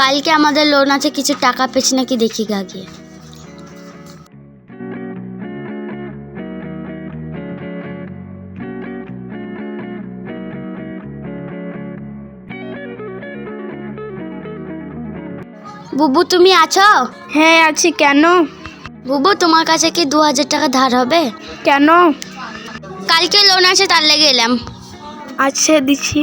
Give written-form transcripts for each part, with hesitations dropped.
কালকে আমাদের লোন আছে, কিছু টাকা পেয়েছি নাকি দেখি আগে। বুবু তুমি আছো? হ্যাঁ আছি। কেন? বুবু তোমার কাছে কি 2000 টাকা ধার হবে? কেন? কালকে লোন আছে তার লেগে এলাম। আচ্ছা দিচ্ছি।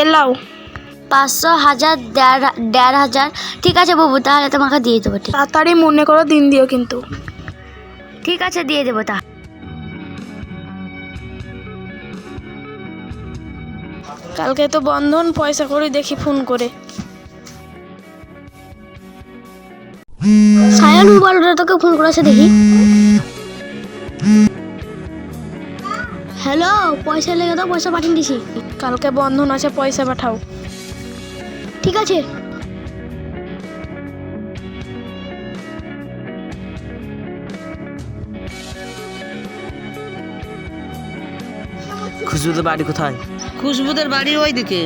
এলাও। 500, 1000, 1500। ঠিক আছে বুবু, তাহলে তোমাকে দিয়ে দেবো। ঠিক তাড়াতাড়ি মনে করো দিন দিও কিন্তু। ঠিক আছে, দিয়ে দেবো। তা কালকে তো বন্ধন, পয়সা করে দেখি ফোন করে। সায়ন মোবাইলটা তোকে ফোন করেছে দেখি। হ্যালো, পয়সা লেগে তো পয়সা পাঠিয়ে দিছি। কালকে বন্ধন আছে, পয়সা পাঠাও। ঠিক আছে। খুশবুদের বাড়ি কোথায়? খুশবুদের বাড়ি ওই দিকে।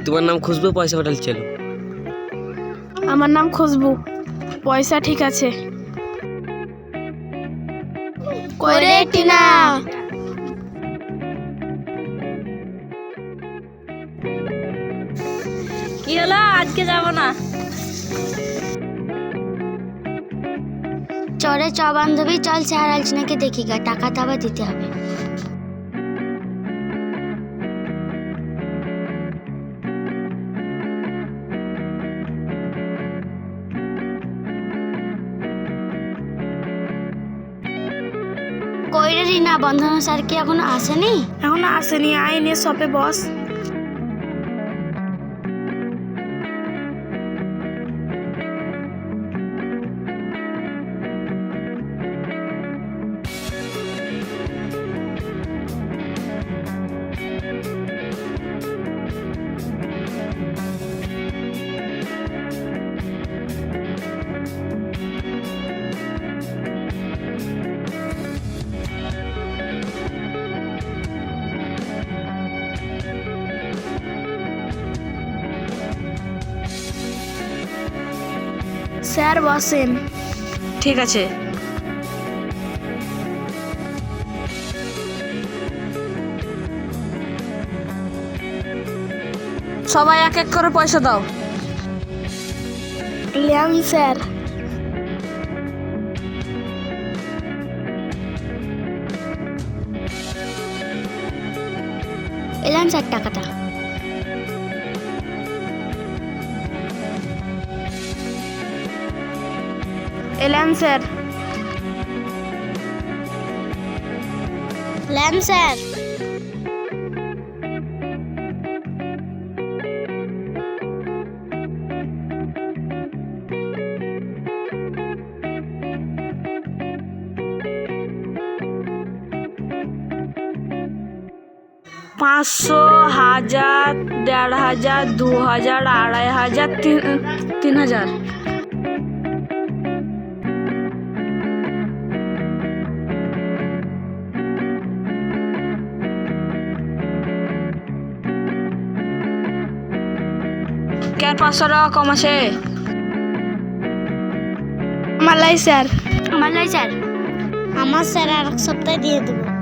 তোমার নাম খুশবু, পয়সা পাঠাচ্ছিল। আমার নাম খুশবু, পয়সা ঠিক আছে। কইরে টিনা, কি হলো, আজকে যাব না? চরে চ বান্ধবী, চল স্যার আলছি নাকি দেখি গা, টাকা তো আবার দিতে হবে। কইরে রিনা, বন্ধন স্যার কি এখনো আসেনি? এখন আসেনি, আইনে শপে বস। স্যার বসেন। ঠিক আছে। সবাই এক এক করে পয়সা দাও। Lane sir. এলাম স্যার টাকাটা। এলেন স্যার। Lamp sir. পাঁচশো, 1000, 1500, 2000, 2500, 3000। কে 500 টাকা কম আছে? মালাই স্যার। আমার লাই স্যার। আমার স্যার আর এক সপ্তাহে দিয়ে দেবো।